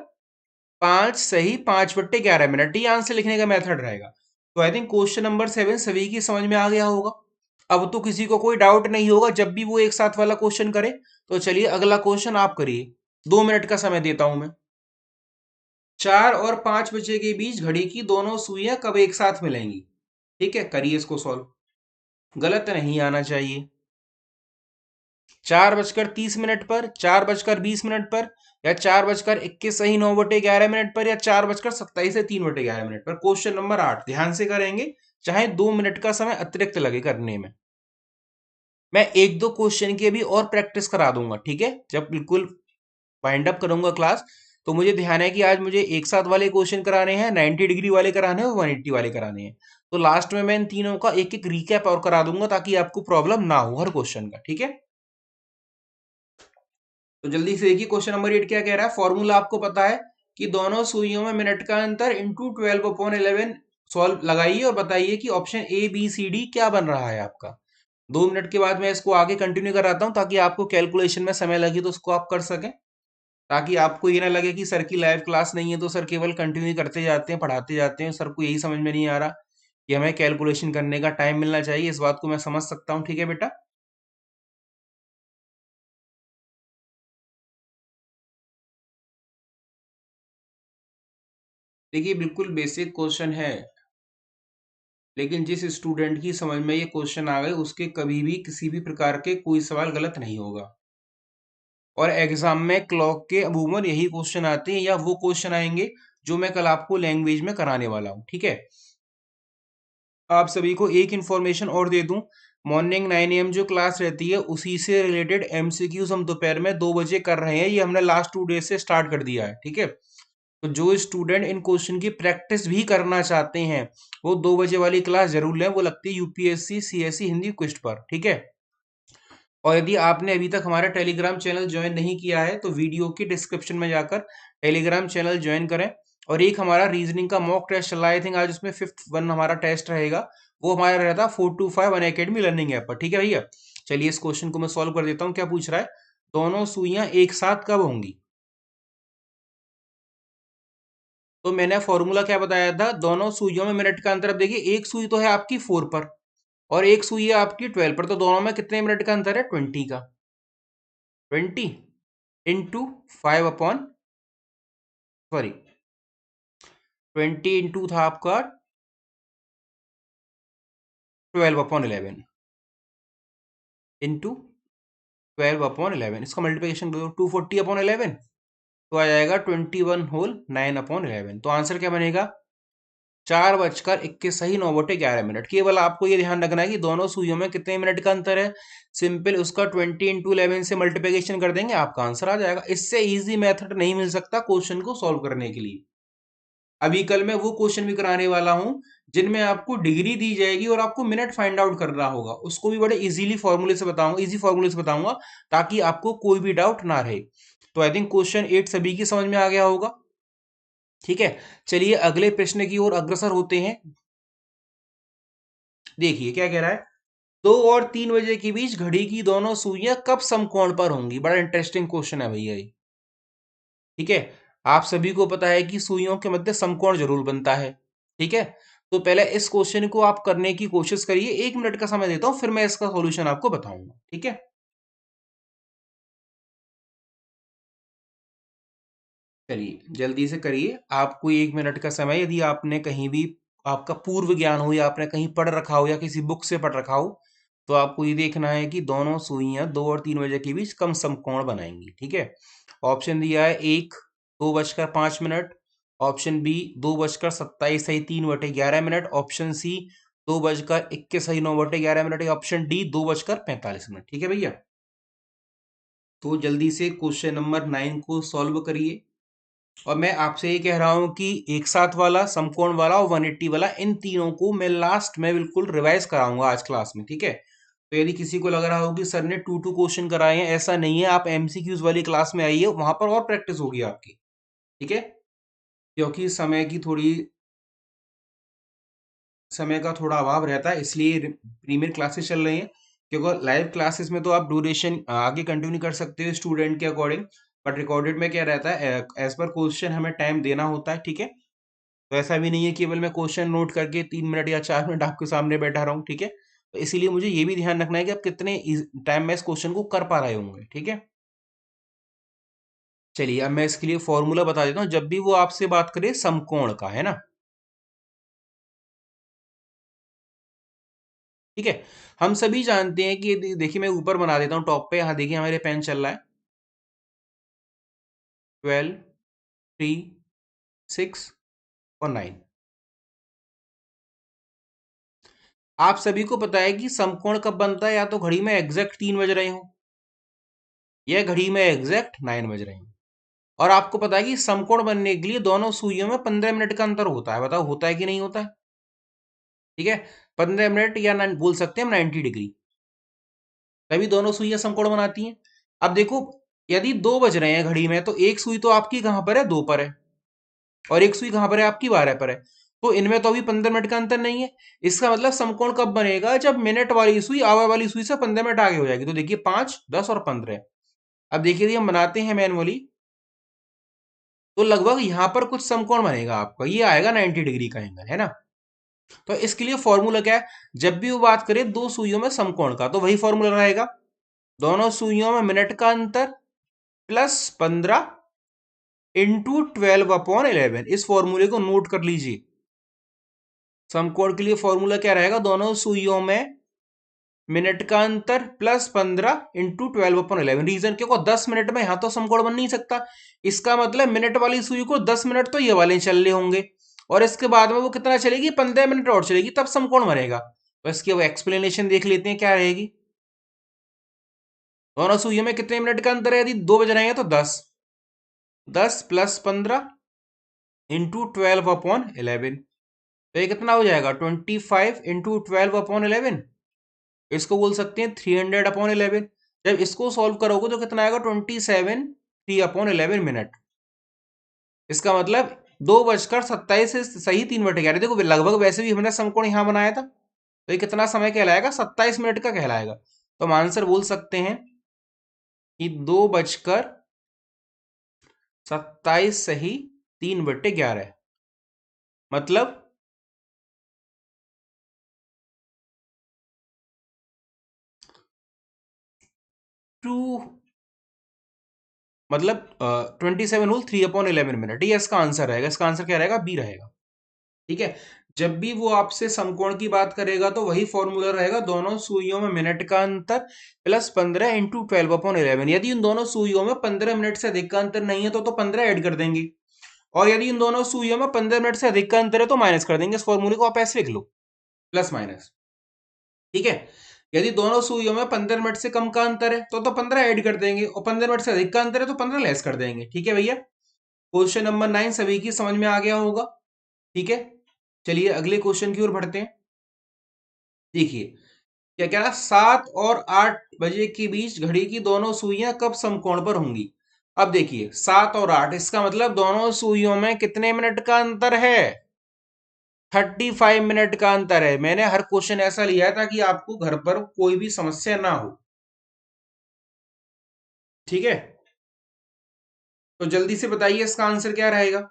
5 सही 5/11 मिनट, ये आंसर लिखने का मेथड रहेगा। तो आई थिंक क्वेश्चन नंबर 7 सभी की समझ में आ गया होगा। अब तो किसी को कोई डाउट नहीं होगा जब भी वो एक साथ वाला क्वेश्चन करे। तो चलिए अगला क्वेश्चन आप करिए, 2 मिनट का समय देता हूं मैं। 4 और 5 बजे के बीच घड़ी की दोनों सुइयां कब एक साथ मिलेंगी। ठीक है, करिए इसको सॉल्व, गलत नहीं आना चाहिए। 4 बजकर 30 मिनट पर, 4 बजकर 20 मिनट पर, या 4 बजकर 21 सही 9/11 मिनट पर, या 4 बजकर 27 से 3/11 मिनट पर। क्वेश्चन नंबर 8 ध्यान से करेंगे, चाहे 2 मिनट का समय अतिरिक्त लगे करने में। मैं एक दो क्वेश्चन की अभी और प्रैक्टिस करा दूंगा, ठीक है, जब बिल्कुल वाइंड अप करूंगा क्लास। तो मुझे ध्यान है कि आज मुझे एक साथ वाले क्वेश्चन कराने हैं, 90 डिग्री वाले कराने हैं और 180 वाले कराने हैं। तो लास्ट में मैं इन तीनों का एक एक रिकैप और करा दूंगा ताकि आपको प्रॉब्लम ना हो हर क्वेश्चन का। ठीक है, तो जल्दी से देखिए क्वेश्चन नंबर 8 क्या कह रहा है। फॉर्मूला आपको पता है कि दोनों सुइयों में मिनट का अंतर इंटू 12/11। सॉल्व लगाइए और बताइए कि option A B C D क्या बन रहा है आपका। 2 मिनट के बाद मैं इसको आगे कंटिन्यू कराता हूं ताकि आपको कैलकुलेशन में समय लगे तो उसको आप कर सकें, ताकि आपको ये ना लगे कि सर की लाइव क्लास नहीं है तो सर केवल कंटिन्यू करते जाते हैं, पढ़ाते जाते हैं, सर को यही समझ में नहीं आ रहा कि हमें कैलकुलेशन करने का टाइम मिलना चाहिए। इस बात को मैं समझ सकता हूँ। ठीक है बेटा, देखिए बिल्कुल बेसिक क्वेश्चन है, लेकिन जिस स्टूडेंट की समझ में ये क्वेश्चन आ गए उसके कभी भी किसी भी प्रकार के कोई सवाल गलत नहीं होगा। और एग्जाम में क्लॉक के अमूमन यही क्वेश्चन आते हैं, या वो क्वेश्चन आएंगे जो मैं कल आपको लैंग्वेज में कराने वाला हूँ। ठीक है, आप सभी को एक इन्फॉर्मेशन और दे दूं, मॉर्निंग 9 AM जो क्लास रहती है उसी से रिलेटेड एमसीक्यूज हम दोपहर में 2 बजे कर रहे हैं। ये हमने लास्ट 2 डेज से स्टार्ट कर दिया है। ठीक है, तो जो स्टूडेंट इन क्वेश्चन की प्रैक्टिस भी करना चाहते हैं वो 2 बजे वाली क्लास जरूर लें, वो लगती है यूपीएससी सीएससी हिंदी क्विस्ट पर, ठीक है। और यदि आपने अभी तक हमारा टेलीग्राम चैनल ज्वाइन नहीं किया है तो वीडियो की डिस्क्रिप्शन में जाकर टेलीग्राम चैनल ज्वाइन करें। और एक हमारा रीजनिंग का मॉक टेस्ट चल रहा है, आई थिंक आज उसमें 5th 1 हमारा टेस्ट रहेगा, वो हमारा रहता 425 अनअकैडमी लर्निंग ऐप पर, ठीक है भैया। चलिए इस क्वेश्चन को मैं सॉल्व कर देता हूँ। क्या पूछ रहा है, दोनों सुइयां एक साथ कब होंगी। तो मैंने फॉर्मूला क्या बताया था, दोनों सुइयों में मिनट का अंतर। अब देखिए एक सुई तो है आपकी 4 पर और एक सुई है आपकी 12 पर, तो दोनों में कितने मिनट का अंतर है, 20 का। 20 इंटू 5 अपॉन, सॉरी 20 इंटू था आपका 12/11 इंटू 12/11, इसका मल्टीप्लिकेशन करो 240/11, तो आ जाएगा 21 होल 9/11। तो आंसर क्या बनेगा, 4:21 सही 9/11। केवल आपको ये ध्यान रखना है कि दोनों सुइयों में कितने मिनट का अंतर है, सिंपल उसका 20 इंटू 11 से मल्टीप्लिकेशन कर देंगे, आपका आंसर आ जाएगा। इससे इजी मेथड नहीं मिल सकता क्वेश्चन को सॉल्व करने के लिए। अभी कल मैं वो क्वेश्चन भी कराने वाला हूं जिनमें आपको डिग्री दी जाएगी और आपको मिनट फाइंड आउट करना होगा, उसको भी बड़े इजीली फॉर्मूले से बताऊंगा, इजी फॉर्मूले से बताऊंगा, ताकि आपको कोई भी डाउट ना रहे। तो आई थिंक क्वेश्चन 8 सभी की समझ में आ गया होगा, ठीक है। चलिए अगले प्रश्न की ओर अग्रसर होते हैं। देखिए क्या कह रहा है, 2 और 3 बजे के बीच घड़ी की दोनों सुइयां कब समकोण पर होंगी। बड़ा इंटरेस्टिंग क्वेश्चन है भैया ये, ठीक है। आप सभी को पता है कि सुइयों के मध्य समकोण जरूर बनता है, ठीक है। तो पहले इस क्वेश्चन को आप करने की कोशिश करिए, 1 मिनट का समय देता हूं, फिर मैं इसका सॉल्यूशन आपको बताऊंगा, ठीक है। चलिए जल्दी से करिए, आपको 1 मिनट का समय। यदि आपने कहीं भी आपका पूर्व ज्ञान हो या आपने कहीं पढ़ रखा हो या किसी बुक से पढ़ रखा हो, तो आपको ये देखना है कि दोनों सुइयां 2 और 3 बजे के बीच कम समकोण बनाएंगी, ठीक है। ऑप्शन दिया है एक, 2:05। ऑप्शन बी 2:27 सही 3/11। ऑप्शन सी 2:21 सही 9/11। ऑप्शन डी 2:45, ठीक है भैया। तो जल्दी से क्वेश्चन नंबर 9 को सॉल्व करिए। और मैं आपसे ये कह रहा हूं कि एक साथ वाला, समकोण वाला और 180 वाला, इन तीनों को मैं लास्ट में बिल्कुल रिवाइज कराऊंगा आज क्लास में, ठीक है। तो यदि किसी को लग रहा हो कि सर ने 2 क्वेश्चन कराए हैं, ऐसा नहीं है, आप एमसीक्यूज वाली क्लास में आइए, वहां पर और प्रैक्टिस होगी आपकी, ठीक है। क्योंकि समय का थोड़ा अभाव रहता है, इसलिए प्रीमियर क्लासेस चल रही हैं। क्योंकि लाइव क्लासेस में तो आप ड्यूरेशन आगे कंटिन्यू कर सकते हो स्टूडेंट के अकॉर्डिंग, बट रिकॉर्डेड में क्या रहता है, एज पर क्वेश्चन हमें टाइम देना होता है, ठीक है। तो ऐसा भी नहीं है केवल मैं क्वेश्चन नोट करके 3 मिनट या 4 मिनट आपके सामने बैठा रहा हूँ, ठीक है। तो इसीलिए मुझे ये भी ध्यान रखना है कि आप कितने टाइम में इस क्वेश्चन को कर पा रहे होंगे, ठीक है। चलिए अब मैं इसके लिए फॉर्मूला बता देता हूँ, जब भी वो आपसे बात करे समकोण का, है ना, ठीक है। हम सभी जानते हैं कि देखिए मैं ऊपर बना देता हूँ टॉप पे, यहाँ देखिए हमारे पेन चल रहा है 12, 3, 6 और 9। आप सभी को पता है कि समकोण कब बनता है, या तो घड़ी में एग्जैक्ट 3 बज रहे हो या घड़ी में एग्जैक्ट 9 बज रहे हो। और आपको पता है कि समकोण बनने के लिए दोनों सुइयों में 15 मिनट का अंतर होता है। बताओ होता है कि नहीं होता है, ठीक है। 15 मिनट या बोल सकते हैं हम 90 डिग्री, तभी दोनों सुइयां समकोण बनाती हैं। अब देखो, यदि 2 बज रहे हैं घड़ी में, तो एक सुई तो आपकी कहां पर है, 2 पर है, और एक सुई कहां पर है आपकी, 12 पर है। तो इनमें तो अभी 15 मिनट का अंतर नहीं है। इसका मतलब समकोण कब बनेगा, जब मिनट वाली सुई आवर वाली सुई से 15 मिनट आगे हो जाएगी। तो देखिए 5, 10 और 15। अब देखिए यदि हम बनाते हैं मैनुअली, तो लगभग यहां पर कुछ समकोण बनेगा आपका, ये आएगा 90 डिग्री का एंगल, है ना। तो इसके लिए फॉर्मूला क्या है, जब भी वो बात करें दो सुइयों में समकोण का, तो वही फॉर्मूला रहेगा, दोनों सुइयों में मिनट का अंतर प्लस 15 इंटू 12/11। इस फॉर्मूले को नोट कर लीजिए। समकोण के लिए फॉर्मूला क्या रहेगा, दोनों सुइयों में मिनट का अंतर प्लस 15 इंटू 12/11। रीजन क्योंकि 10 मिनट में यहां तो समकोण बन नहीं सकता, इसका मतलब मिनट वाली सुई को 10 मिनट तो ये वाले चल रहे होंगे, और इसके बाद में वो कितना चलेगी, 15 मिनट और चलेगी, तब समकोण बनेगा। तो इसकी वो एक्सप्लेनेशन देख लेते हैं क्या रहेगी। दोनों सुइयों में कितने मिनट का अंतर है, यदि 2 बज रहे हैं तो 10, 10 प्लस 15 इंटू 12/11। तो ये कितना हो जाएगा, 25 इंटू 12/11। इसको बोल सकते हैं 300/11। जब इसको सॉल्व करोगे तो कितना आएगा, 27 3/11 मिनट। इसका मतलब 2:27 से सही 3/11। देखो लगभग वैसे भी हमने समकोण यहां बनाया था, तो ये कितना समय कहलाएगा, 27 मिनट का कहलाएगा। तो हम आंसर बोल सकते हैं कि 2:27 सही 3/11। मतलब टू, मतलब 27 होल 3/11 मिनट, ये इसका आंसर रहेगा। इसका आंसर क्या रहेगा, बी रहेगा। ठीक है। जब भी वो आपसे समकोण की बात करेगा तो वही फॉर्मूला रहेगा, दोनों सुइयों में मिनट का अंतर प्लस 15 इंटू 12/11। यदि इन दोनों सुइयों में 15 मिनट से अधिक का अंतर नहीं है तो 15 ऐड कर देंगे, और यदि इन दोनों सुइयों में 15 मिनट से अधिक का अंतर है तो माइनस कर देंगे। इस फॉर्मूले को आप ऐसे लिख लो, प्लस माइनस। ठीक है। यदि दोनों सुइयों में 15 मिनट से कम का अंतर है तो 15 ऐड कर देंगे, और 15 मिनट से अधिक का अंतर है तो 15 लेस कर देंगे। ठीक है भैया। क्वेश्चन नंबर 9 सभी की समझ में आ गया होगा। ठीक है। चलिए अगले क्वेश्चन की ओर बढ़ते हैं। देखिए क्या कह रहा, 7 और 8 बजे के बीच घड़ी की दोनों सुइयां कब समकोण पर होंगी। अब देखिए 7 और 8, इसका मतलब दोनों सुइयों में कितने मिनट का अंतर है, 35 मिनट का अंतर है। मैंने हर क्वेश्चन ऐसा लिया है ताकि आपको घर पर कोई भी समस्या ना हो। ठीक है। तो जल्दी से बताइए इसका आंसर क्या रहेगा।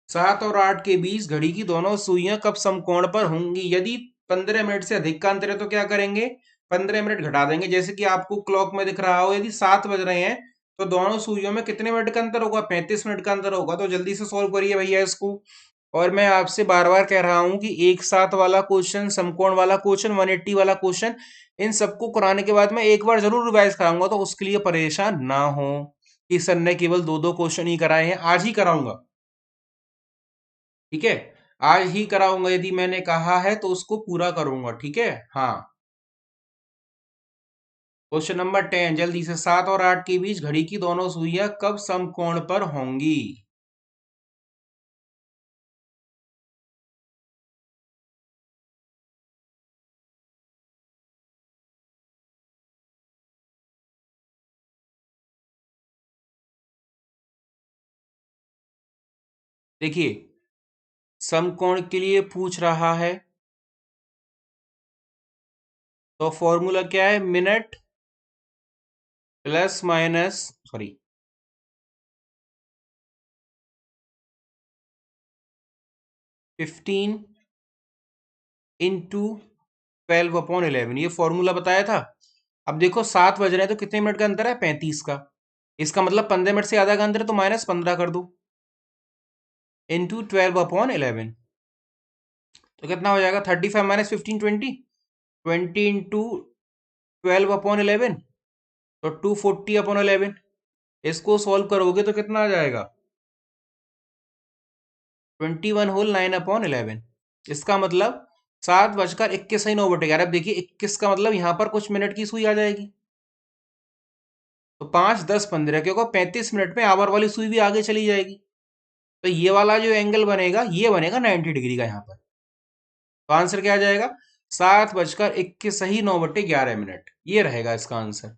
7 और 8 के बीच घड़ी की दोनों सुइयां कब समकोण पर होंगी। यदि 15 मिनट से अधिक का अंतर है तो क्या करेंगे, 15 मिनट घटा देंगे। जैसे कि आपको क्लॉक में दिख रहा हो, यदि 7 बज रहे हैं तो दोनों सुइयों में कितने मिनट का अंतर होगा, 35 मिनट का अंतर होगा। तो जल्दी से सॉल्व करिए भैया इसको। और मैं आपसे बार बार कह रहा हूं कि एक साथ वाला क्वेश्चन, समकोण वाला क्वेश्चन, 180 वाला क्वेश्चन, इन सबको कराने के बाद मैं एक बार जरूर रिवाइज कराऊंगा, तो उसके लिए परेशान ना हो कि सर ने केवल दो दो क्वेश्चन ही कराए हैं। आज ही कराऊंगा। ठीक है। आज ही कराऊंगा, यदि मैंने कहा है तो उसको पूरा करूंगा। ठीक है। हाँ। क्वेश्चन नंबर 10 जल्दी से, 7 और 8 के बीच घड़ी की दोनों सुइयां कब समकोण पर होंगी। देखिए समकोण के लिए पूछ रहा है तो फॉर्मूला क्या है, minute plus minus, sorry, 15 into 12/11, ये फॉर्मूला बताया था। अब देखो 7 बज रहे हैं तो कितने मिनट का अंतर है, 35 का। इसका मतलब 15 मिनट से आधा का अंतर है तो -15 कर दो, इंटू 12/11। तो कितना हो जाएगा, 35 - 15 20, 20 इंटू 12/11, तो 240/11। इसको सॉल्व करोगे तो कितना आ जाएगा, 21 होल 9/11। इसका मतलब 7:21 सही 9/11। अब देखिए 21 का मतलब यहां पर कुछ मिनट की सुई आ जाएगी, तो 5 10 15, क्योंकि 35 मिनट में आवर वाली सुई भी आगे चली जाएगी। तो ये वाला जो एंगल बनेगा ये बनेगा 90 डिग्री का यहाँ पर। तो आंसर क्या आ जाएगा, 7:21 सही 9/11 मिनट, ये रहेगा इसका आंसर।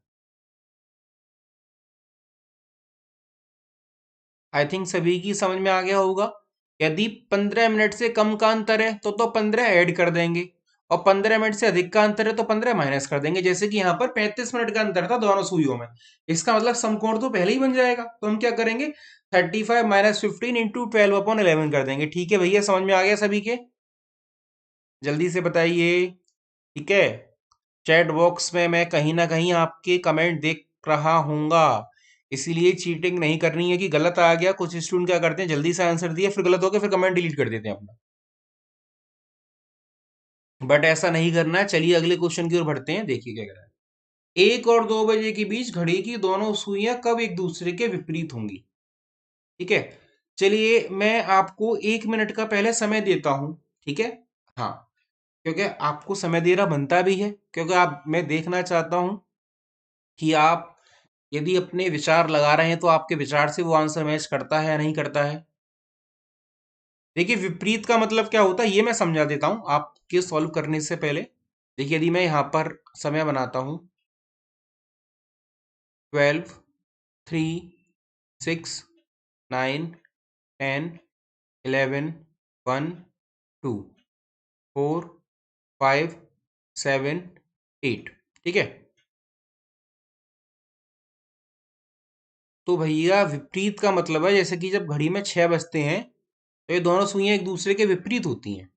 आई थिंक सभी की समझ में आ गया होगा। यदि 15 मिनट से कम का अंतर है तो 15 ऐड कर देंगे, और 15 मिनट से अधिक का अंतर है तो 15 माइनस कर देंगे। जैसे कि यहाँ पर 35 मिनट का अंतर था दोनों सुइयों में, इसका मतलब समकोण तो पहले ही बन जाएगा। तो हम क्या करेंगे, 35 - 15 इंटू 12/11 कर देंगे। ठीक है भैया, समझ में आ गया सभी के, जल्दी से बताइए। ठीक है। चैट बॉक्स में मैं कहीं ना कहीं आपके कमेंट देख रहा हूँगा, इसीलिए चीटिंग नहीं करनी है कि गलत आ गया। कुछ स्टूडेंट क्या करते हैं, जल्दी से आंसर दिए फिर गलत हो गया फिर कमेंट डिलीट कर देते हैं अपना, बट ऐसा नहीं करना है। चलिए अगले क्वेश्चन की ओर बढ़ते हैं। देखिए क्या कह रहा है, 1 और 2 बजे के बीच घड़ी की दोनों सुइयां कब एक दूसरे के विपरीत होंगी। ठीक है। चलिए मैं आपको 1 मिनट का पहले समय देता हूं। ठीक है। हाँ। क्योंकि आपको समय देना बनता भी है, क्योंकि आप मैं देखना चाहता हूं कि आप यदि अपने विचार लगा रहे हैं तो आपके विचार से वो आंसर मैच करता है या नहीं करता है। देखिए विपरीत का मतलब क्या होता है ये मैं समझा देता हूं आपके सॉल्व करने से पहले। देखिए यदि मैं यहाँ पर समय बनाता हूँ 12, 3, 6, 9, 10, 11, 1, 2, 4, 5, 7, 8, ठीक है। तो भैया विपरीत का मतलब है जैसे कि जब घड़ी में 6 बजते हैं तो ये दोनों सुइयां एक दूसरे के विपरीत होती हैं।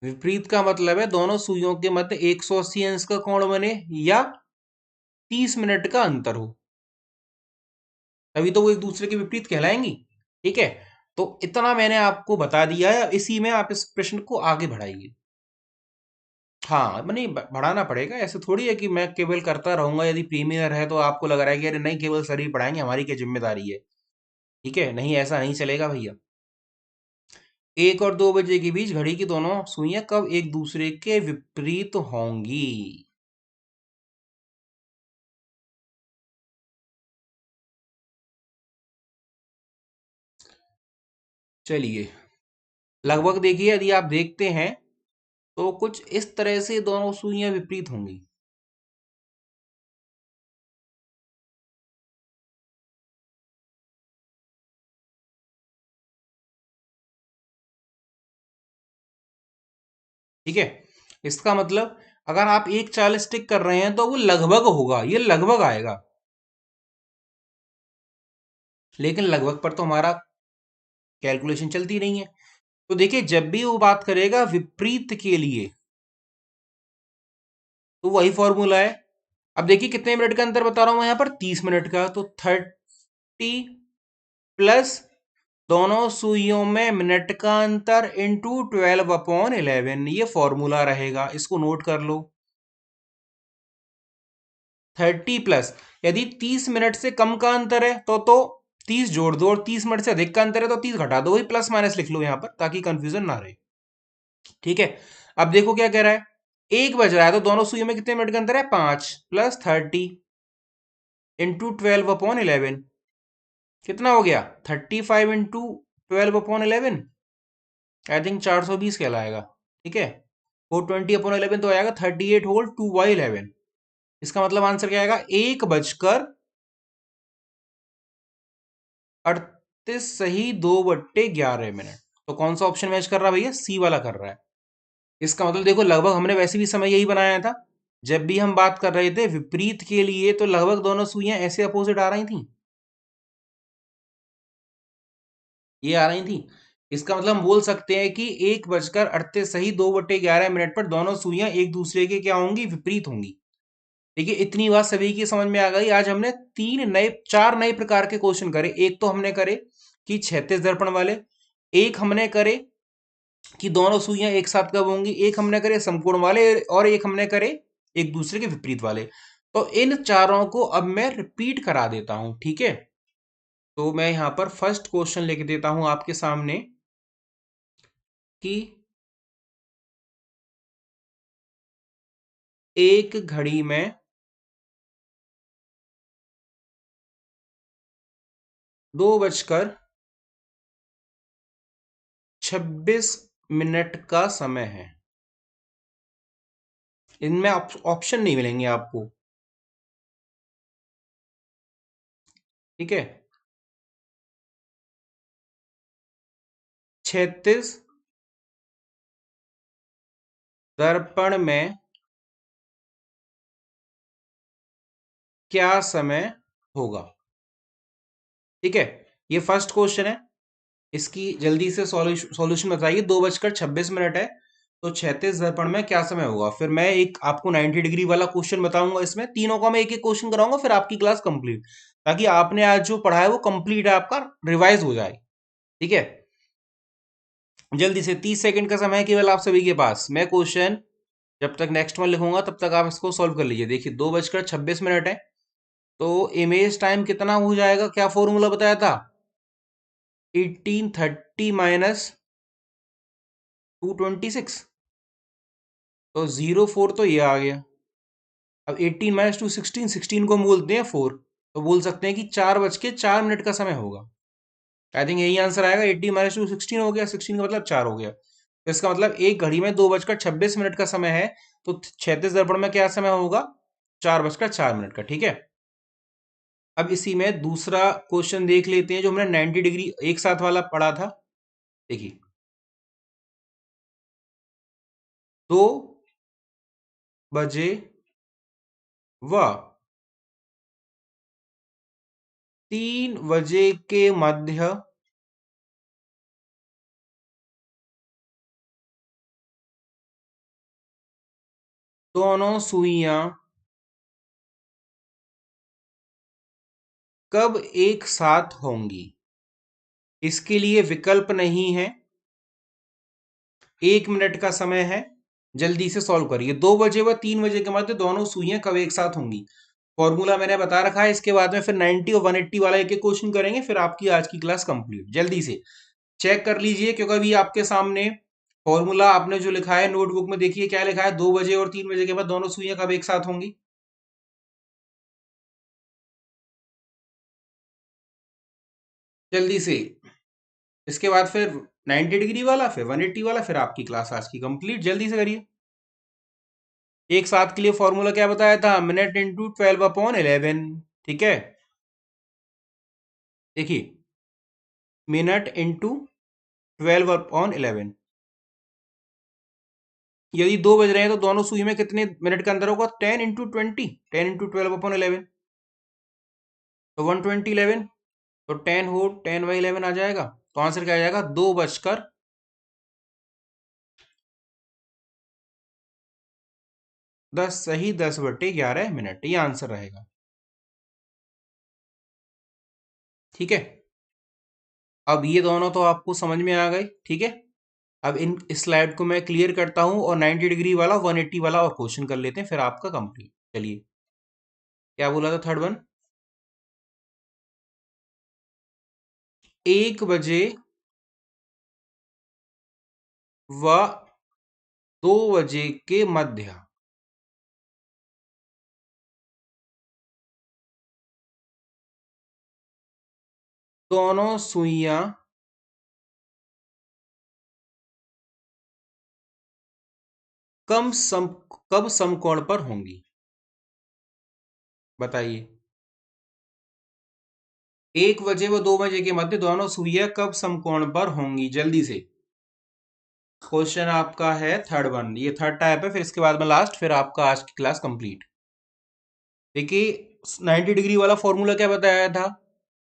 विपरीत का मतलब है दोनों सुइयों के मध्य 180 अंश का कोण बने या 30 मिनट का अंतर हो, तभी तो वो एक दूसरे के विपरीत कहलाएंगी। ठीक है, तो इतना मैंने आपको बता दिया है, इसी में आप इस प्रश्न को आगे बढ़ाइए। हाँ मैंने बढ़ाना पड़ेगा, ऐसे थोड़ी है कि मैं केवल करता रहूंगा, यदि प्रीमियर है तो आपको लग रहा है कि अरे नहीं केवल सर ही पढ़ाएंगे, हमारी क्या जिम्मेदारी है। ठीक है, नहीं ऐसा नहीं चलेगा भैया। 1 और 2 बजे के बीच घड़ी की दोनों सुइयां कब एक दूसरे के विपरीत होंगी? चलिए लगभग देखिए, यदि आप देखते हैं तो कुछ इस तरह से दोनों सुइयां विपरीत होंगी। ठीक है, इसका मतलब अगर आप एक चाल स्टिक कर रहे हैं तो वो लगभग होगा, ये लगभग आएगा। लेकिन लगभग पर तो हमारा कैलकुलेशन चलती नहीं है। तो देखिए जब भी वो बात करेगा विपरीत के लिए तो वही फॉर्मूला है। अब देखिए कितने मिनट का अंतर बता रहा हूं मैं यहाँ पर, 30 मिनट का, तो 30 प्लस दोनों सुइयों में मिनट का अंतर इंटू 12/11, ये फॉर्मूला रहेगा, इसको नोट कर लो। 30 प्लस, यदि 30 मिनट से कम का अंतर है तो 30 जोड़ दो, और 30 मिनट से अधिक का अंतर है तो 30 घटा दो, वही प्लस माइनस लिख लो यहां पर ताकि कंफ्यूजन ना रहे। ठीक है, अब देखो क्या कह रहा है, 1 बज रहा है तो दोनों सुइयों में कितने मिनट का अंतर है, 5 प्लस 30 इंटू 12/11, कितना हो गया, 35 इंटू 12/11, आई थिंक 420 कहलाएगा। ठीक है, 420/11 तो आएगा 38 होल 2/11। इसका मतलब आंसर क्या आएगा, 1 बजकर 38 सही 2/11। तो कौन सा ऑप्शन मैच कर रहा है भैया, सी वाला कर रहा है। इसका मतलब देखो लगभग हमने वैसे भी समय यही बनाया था, जब भी हम बात कर रहे थे विपरीत के लिए तो लगभग दोनों सुइयां ऐसे अपोजिट आ रही थी, ये आ रही थी। इसका मतलब हम बोल सकते हैं कि 1 बजकर 38 सही 2/11 पर दोनों सुइयां एक दूसरे के क्या होंगी, विपरीत होंगी। देखिए इतनी बात सभी की समझ में आ गई। आज हमने 4 नए प्रकार के क्वेश्चन करे। एक तो हमने करे कि क्षैतिज दर्पण वाले, एक हमने करे कि दोनों सुइयां एक साथ कब होंगी, एक हमने करे समकोण वाले, और एक हमने करे एक दूसरे के विपरीत वाले। तो इन चारों को अब मैं रिपीट करा देता हूं, ठीक है। तो मैं यहां पर फर्स्ट क्वेश्चन लिख देता हूं आपके सामने कि एक घड़ी में 2 बजकर 26 मिनट का समय है। इनमें ऑप्शन नहीं मिलेंगे आपको, ठीक है। क्षैतिज दर्पण में क्या समय होगा, ठीक है। ये फर्स्ट क्वेश्चन है, इसकी जल्दी से सॉल्यूशन बताइए। 2 बजकर 26 मिनट है तो क्षैतिज दर्पण में क्या समय होगा। फिर मैं एक आपको 90 डिग्री वाला क्वेश्चन बताऊंगा, इसमें तीनों का मैं एक एक क्वेश्चन कराऊंगा, फिर आपकी क्लास कंप्लीट, ताकि आपने आज जो पढ़ा है वो कंप्लीट है, आपका रिवाइज हो जाए। ठीक है, जल्दी से 30 सेकंड का समय है केवल आप सभी के पास। मैं क्वेश्चन जब तक नेक्स्ट वन लिखूंगा तब तक आप इसको सॉल्व कर लीजिए। देखिए 2 बजकर 26 मिनट है तो इमेज टाइम कितना हो जाएगा, क्या फॉर्मूला बताया था, 1830 माइनस 226। तो 04 तो ये आ गया। अब 18 माइनस 2 16, 16 को हम बोलते हैं 4। तो बोल सकते हैं कि 4:04 का समय होगा। आई थिंक यही आंसर आएगा। 18 माइनस 2 16 हो गया, 16 का मतलब 4 हो गया। तो इसका मतलब एक घड़ी में 2:26 का समय है। तो 36 दर्पण में क्या समय होगा? 4:04 का। ठीक है। अब इसी में दूसरा क्वेश्चन देख लेते हैं जो हमने 90 डिग्री एक साथ वाला पढ़ा था। देखिए, 2 बजे व 3 बजे के मध्य दोनों सुइयां कब एक साथ होंगी? इसके लिए विकल्प नहीं है। 1 मिनट का समय है। जल्दी से सॉल्व करिए। 2 बजे व 3 बजे के मध्य दोनों सुइयां कब एक साथ होंगी? फॉर्मूला मैंने बता रखा है। इसके बाद में फिर 90 और 180 वाला एक एक क्वेश्चन करेंगे, फिर आपकी आज की क्लास कंप्लीट। जल्दी से चेक कर लीजिए, क्योंकि अभी आपके सामने फॉर्मूला आपने जो लिखा है नोटबुक में, देखिए क्या लिखा है। 2 बजे और 3 बजे के बाद दोनों सुइयां कब एक साथ होंगी? जल्दी से। इसके बाद फिर 90 डिग्री वाला, फिर 180 वाला, फिर आपकी क्लास आज की कंप्लीट। जल्दी से करिए। एक साथ के लिए फॉर्मूला क्या बताया था? Minute into 12/11। ठीक है। देखिए, मिनट इंटू 12/11। यदि 2 बज रहे हैं तो दोनों सुई में कितने मिनट का अंदर होगा? 10 × 20, 10 × 12/11। तो 120/11। तो 10 आ जाएगा। तो आंसर क्या आ जाएगा? 2:10 सही 10/11 ये आंसर रहेगा। ठीक है। अब ये दोनों तो आपको समझ में आ गए। ठीक है। अब इन स्लाइड को मैं क्लियर करता हूं और 90 डिग्री वाला, 180 वाला और क्वेश्चन कर लेते हैं, फिर आपका कंप्लीट। चलिए, क्या बोला था थर्ड वन? 1 बजे व 2 बजे के मध्य दोनों सुइयां कम सम कब समकोण पर होंगी? बताइए। 1 बजे व 2 बजे के मध्य दोनों सुइयां कब समकोण पर होंगी? जल्दी से। क्वेश्चन आपका है थर्ड वन, ये थर्ड टाइप है, फिर इसके बाद में लास्ट, फिर आपका आज की क्लास कंप्लीट। देखिए, 90 डिग्री वाला फॉर्मूला क्या बताया था?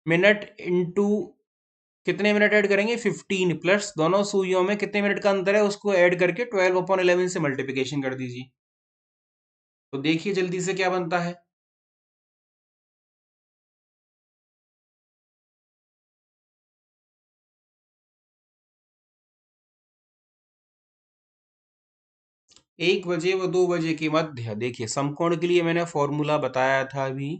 मिनट इंटू कितने मिनट ऐड करेंगे? 15 प्लस दोनों सुइयों में कितने मिनट का अंतर है उसको ऐड करके 12/11 से मल्टीप्लिकेशन कर दीजिए। तो देखिए जल्दी से क्या बनता है। 1 बजे व 2 बजे के मध्य, देखिए समकोण के लिए मैंने फॉर्मूला बताया था अभी।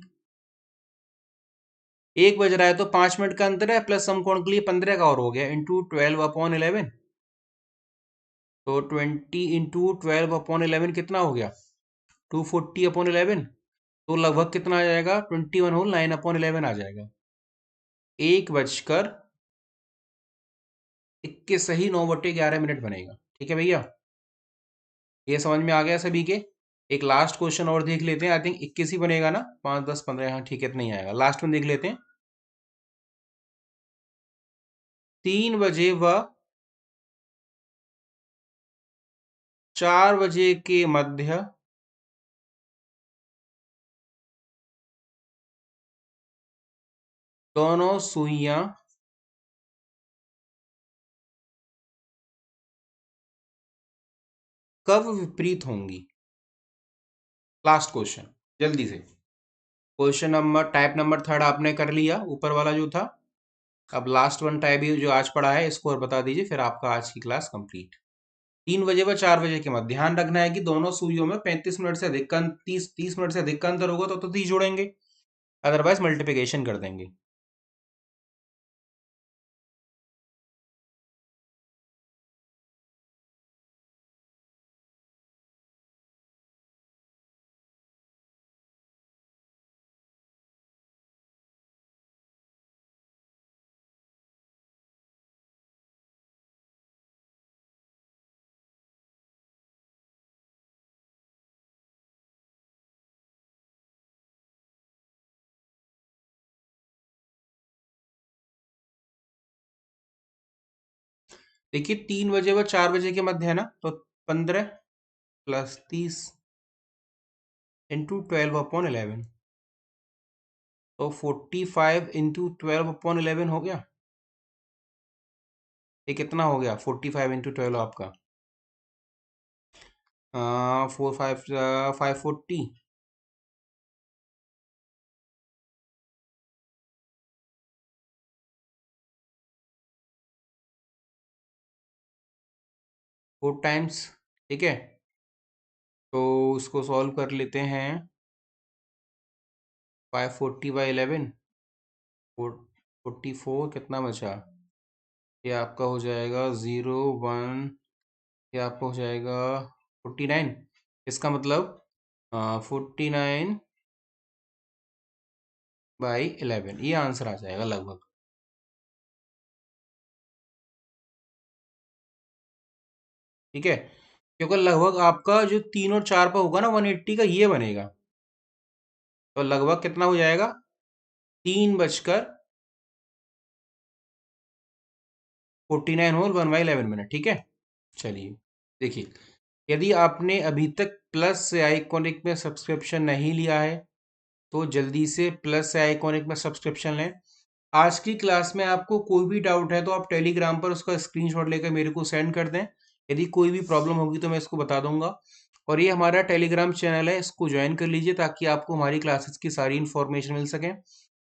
1 बज रहा है तो 5 मिनट का अंतर है, प्लस समकोण के लिए 15 का और हो गया, इंटू 12/11। तो 20 × 12/11 कितना हो गया? 240/11। तो लगभग कितना आ जाएगा? 21 होल 9/11 आ जाएगा। 1 बजकर 21 सही 9/11 बनेगा। ठीक है भैया, ये समझ में आ गया सभी के? एक लास्ट क्वेश्चन और देख लेते हैं। आई थिंक 21 ही बनेगा ना, 5 10 15, हाँ ठीक है, इतना ही आएगा। लास्ट में देख लेते हैं। 3 बजे व 4 बजे के मध्य दोनों सुइयां कब विपरीत होंगी? लास्ट क्वेश्चन, जल्दी से। Question number type number third आपने कर लिया, ऊपर वाला जो था। अब लास्ट वन टाइप जो आज पढ़ा है इसको और बता दीजिए, फिर आपका आज की क्लास कंप्लीट। 3 बजे व 4 बजे के मध्य ध्यान रखना है कि दोनों सुइयों में 35 मिनट से अधिक का 30 मिनट से अधिक का अंतर होगा तो 30 जोड़ेंगे, अदरवाइज मल्टीप्लिकेशन कर देंगे। देखिए 3 बजे व 4 बजे के मध्य है ना, तो 15 प्लस 30 इंटू 12/11, तो 45 इंटू 12/11 हो गया। ये कितना हो गया 45 इंटू 12 आपका? 540, 4 टाइम्स। ठीक है, तो उसको सॉल्व कर लेते हैं। 540/11, 44 कितना बचा? ये आपका हो जाएगा 0 1, ये आपका हो जाएगा 49। इसका मतलब 49/11, ये आंसर आ जाएगा लगभग। ठीक है, क्योंकि लगभग आपका जो 3 और 4 पर होगा ना 180 का, ये बनेगा। तो लगभग कितना हो जाएगा? 3:49 होल 1/11 मिनट। ठीक है, चलिए देखिए, यदि आपने अभी तक प्लस से आइकॉनिक में सब्सक्रिप्शन नहीं लिया है तो जल्दी से प्लस से आइकॉनिक में सब्सक्रिप्शन लें। आज की क्लास में आपको कोई भी डाउट है तो आप टेलीग्राम पर उसका स्क्रीनशॉट लेकर मेरे को सेंड कर दें। यदि कोई भी प्रॉब्लम होगी तो मैं इसको बता दूंगा। और ये हमारा टेलीग्राम चैनल है, इसको ज्वाइन कर लीजिए ताकि आपको हमारी क्लासेस की सारी इन्फॉर्मेशन मिल सके।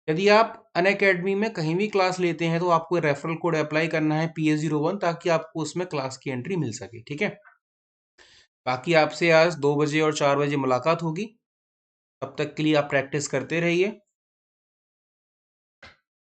यदि आप अनअकैडमी में कहीं भी क्लास लेते हैं तो आपको रेफरल कोड अप्लाई करना है PS01, ताकि आपको उसमें क्लास की एंट्री मिल सके। ठीक है, बाकी आपसे आज 2 बजे और 4 बजे मुलाकात होगी। तब तक के लिए आप प्रैक्टिस करते रहिए।